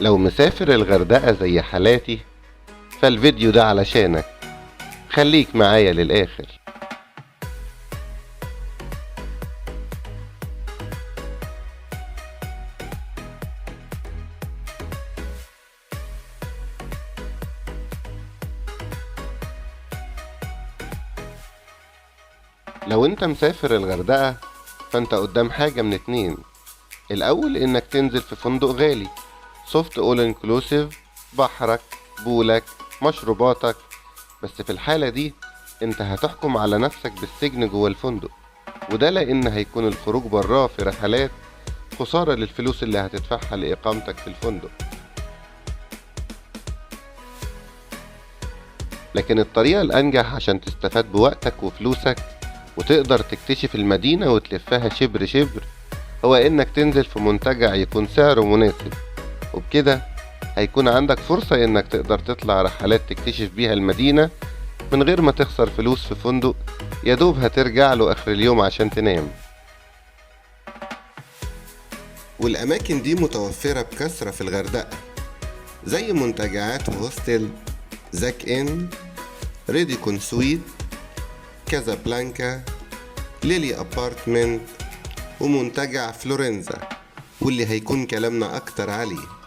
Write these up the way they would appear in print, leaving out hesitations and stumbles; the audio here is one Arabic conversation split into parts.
لو مسافر الغردقة زي حالاتي فالفيديو ده علشانك. خليك معايا للآخر. لو انت مسافر الغردقة فانت قدام حاجة من اتنين. الأول انك تنزل في فندق غالي سوفت اول انكلوسيف، بحرك، بولك، مشروباتك. بس في الحالة دي انت هتحكم على نفسك بالسجن جوه الفندق، وده لان هيكون الخروج براه في رحلات خسارة للفلوس اللي هتدفعها لإقامتك في الفندق. لكن الطريقة الأنجح عشان تستفاد بوقتك وفلوسك وتقدر تكتشف المدينة وتلفها شبر شبر هو إنك تنزل في منتجع يكون سعره مناسب، وبكده هيكون عندك فرصة إنك تقدر تطلع رحلات تكتشف بيها المدينة من غير ما تخسر فلوس في فندق يدوب هترجع له آخر اليوم عشان تنام. والأماكن دي متوفرة بكثرة في الغردقة، زي منتجعات هوستل، زاك إن، ريديكون سويت، كازابلانكا، ليلي أبارتمنت، ومنتجع فلورنزا، واللي هيكون كلامنا أكتر عليه.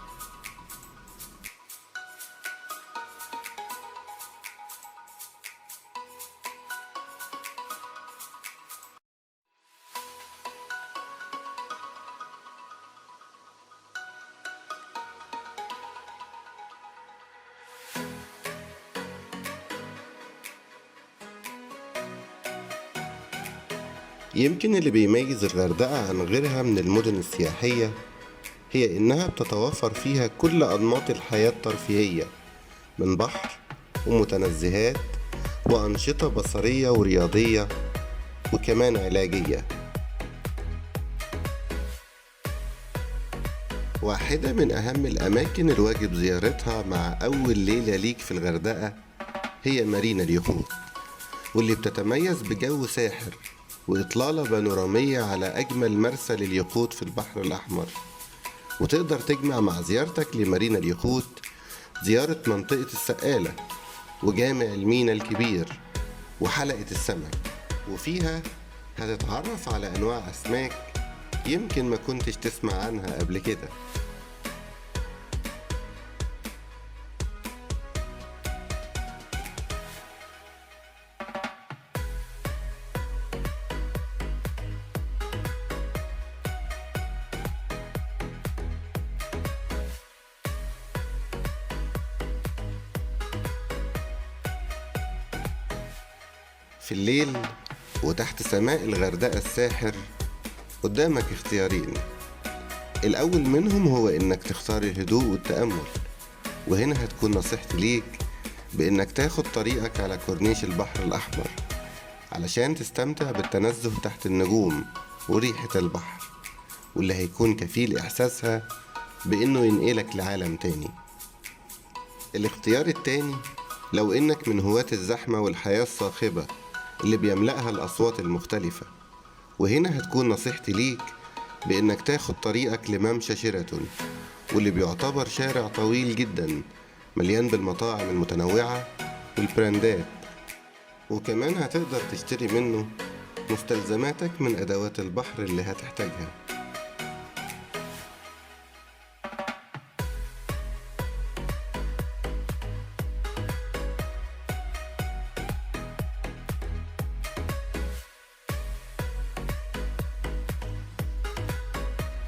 يمكن اللي بيميز الغردقة عن غيرها من المدن السياحية هي إنها بتتوفر فيها كل أنماط الحياة الترفيهية، من بحر ومتنزهات وأنشطة بصرية ورياضية وكمان علاجية. واحدة من أهم الأماكن الواجب زيارتها مع أول ليلة ليك في الغردقة هي مارينا اليخوت، واللي بتتميز بجو ساحر وإطلالة بانورامية على أجمل مرسى لليخوت في البحر الأحمر. وتقدر تجمع مع زيارتك لمارينا اليخوت زيارة منطقة السقالة وجامع المينا الكبير وحلقة السمك، وفيها هتتعرف على أنواع أسماك يمكن ما كنتش تسمع عنها قبل كده. في الليل وتحت سماء الغردقة الساحر قدامك اختيارين. الأول منهم هو إنك تختار الهدوء والتأمل، وهنا هتكون نصيحتي ليك بإنك تاخد طريقك على كورنيش البحر الأحمر علشان تستمتع بالتنزه تحت النجوم وريحة البحر، واللي هيكون كفيل إحساسها بإنه ينقلك لعالم تاني. الاختيار التاني لو إنك من هواة الزحمة والحياة الصاخبة اللي بيملأها الأصوات المختلفة، وهنا هتكون نصيحتي ليك بإنك تاخد طريقك لممشى شيراتون، واللي بيعتبر شارع طويل جدا مليان بالمطاعم المتنوعة والبراندات، وكمان هتقدر تشتري منه مستلزماتك من أدوات البحر اللي هتحتاجها.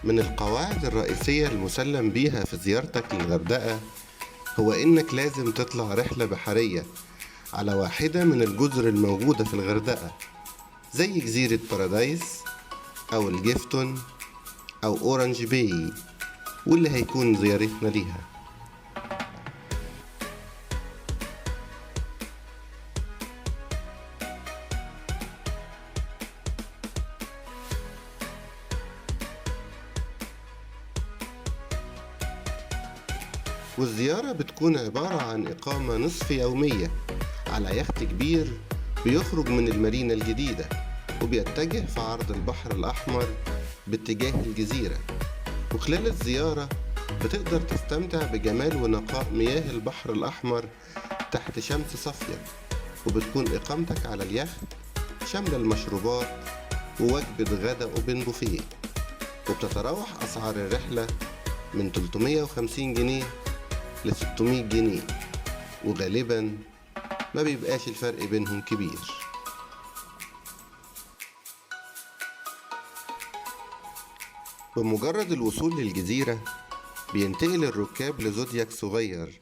من القواعد الرئيسية المسلم بيها في زيارتك للغردقة هو إنك لازم تطلع رحلة بحرية على واحدة من الجزر الموجودة في الغردقة، زي جزيرة بارادايس أو الجيفتون أو أورانج باي، واللي هيكون زيارتنا ليها. والزيارة بتكون عبارة عن إقامة نصف يومية على يخت كبير بيخرج من المارينا الجديدة وبيتجه في عرض البحر الأحمر باتجاه الجزيرة. وخلال الزيارة بتقدر تستمتع بجمال ونقاء مياه البحر الأحمر تحت شمس صافية، وبتكون إقامتك على اليخت شاملة المشروبات ووجبة غدا أوبن بوفيه، وبتتراوح أسعار الرحلة من 350 جنيه ل 600 جنيه، وغالبا ما بيبقاش الفرق بينهم كبير. بمجرد الوصول للجزيرة بينتقل الركاب لزودياك صغير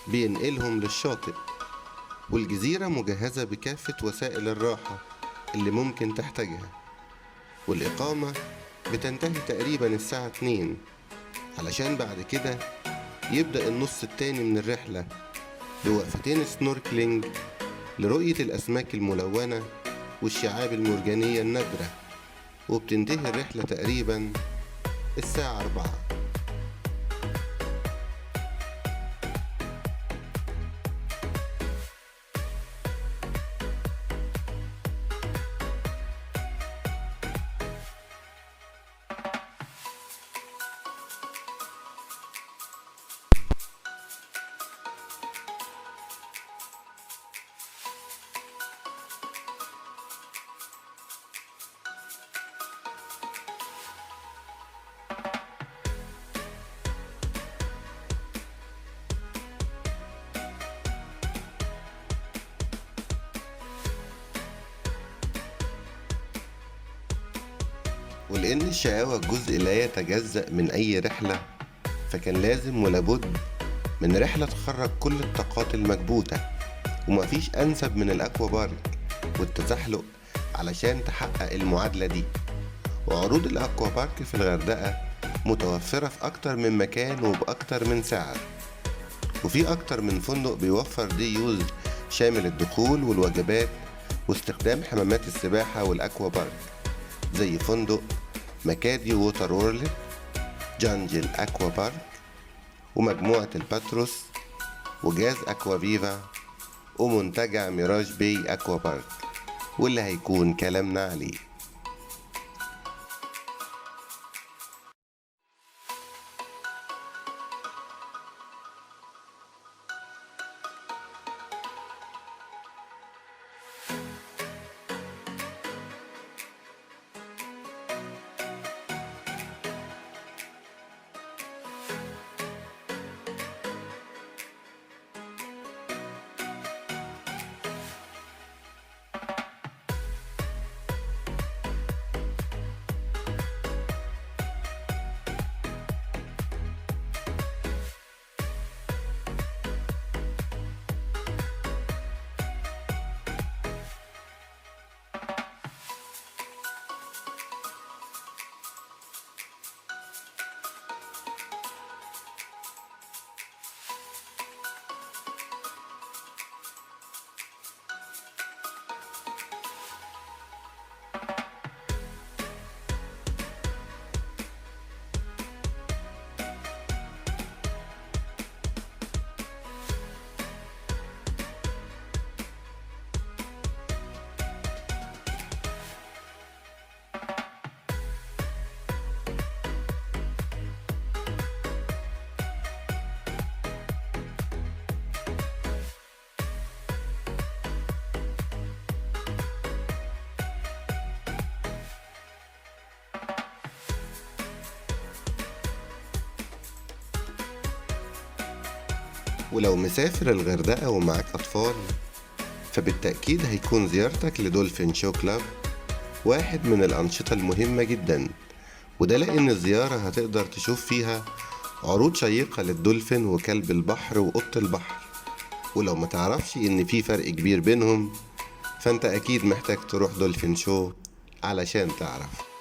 بينقلهم للشاطئ، والجزيرة مجهزة بكافة وسائل الراحة اللي ممكن تحتاجها، والإقامة بتنتهي تقريبا الساعة 2، علشان بعد كده يبدأ النص التاني من الرحلة بوقفتين سنوركلينج لرؤية الأسماك الملونة والشعاب المرجانية النادرة، وبتنتهي الرحلة تقريبا الساعة 4. ولأن الشقاوة جزء لا يتجزأ من أي رحلة، فكان لازم ولابد من رحلة تخرج كل الطاقات المكبوتة، ومفيش أنسب من الأكوا بارك والتزحلق علشان تحقق المعادلة دي. وعروض الأكوا بارك في الغردقة متوفرة في أكتر من مكان وبأكتر من سعر، وفي أكتر من فندق بيوفر دي يوز شامل الدخول والوجبات واستخدام حمامات السباحة والأكوا بارك، زي فندق مكادي ووتر وورلد، جانجل أكوا بارك، ومجموعة الباتروس، وجاز أكوا فيفا، ومنتجع ميراج باي أكوا بارك، واللي هيكون كلامنا عليه. ولو مسافر الغردقة ومعاك أطفال، فبالتأكيد هيكون زيارتك لدولفين شو كلاب واحد من الأنشطة المهمة جدا، وده لأن الزيارة هتقدر تشوف فيها عروض شيقة للدولفين وكلب البحر وقط البحر. ولو ما تعرفش إن في فرق كبير بينهم، فأنت أكيد محتاج تروح دولفين شو علشان تعرف.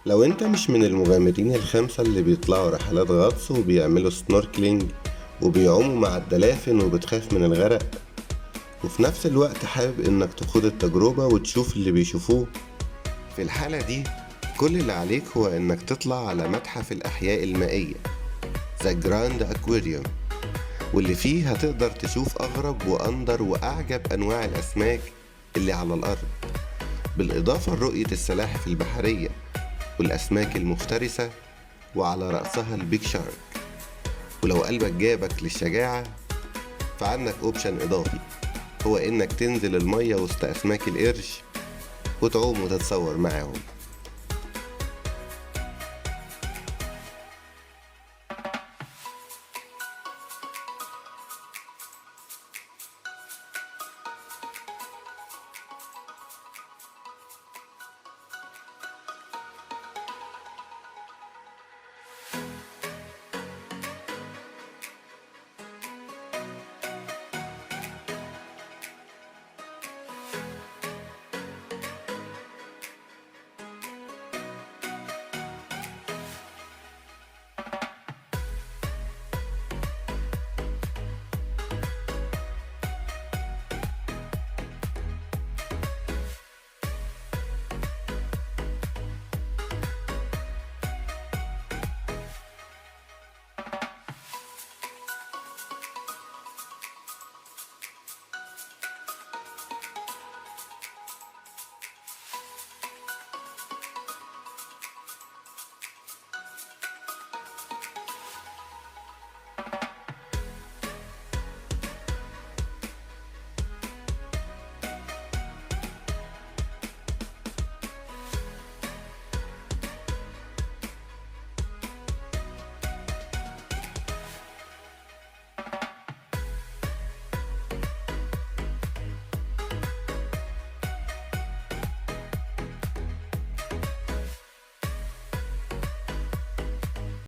لو انت مش من المغامرين الخمسة اللي بيطلعوا رحلات غطس وبيعملوا سنوركلينج وبيعوموا مع الدلافين وبتخاف من الغرق، وفي نفس الوقت حابب انك تخوض التجربة وتشوف اللي بيشوفوه، في الحالة دي كل اللي عليك هو انك تطلع على متحف الأحياء المائية The Grand Aquarium، واللي فيه هتقدر تشوف أغرب وأندر وأعجب أنواع الأسماك اللي على الأرض، بالإضافة لرؤية السلاحف البحرية والأسماك المفترسة وعلى رأسها البيك شارك. ولو قلبك جابك للشجاعة فعندك اوبشن إضافي، هو إنك تنزل المية وسط أسماك القرش وتعوم وتتصور معاهم.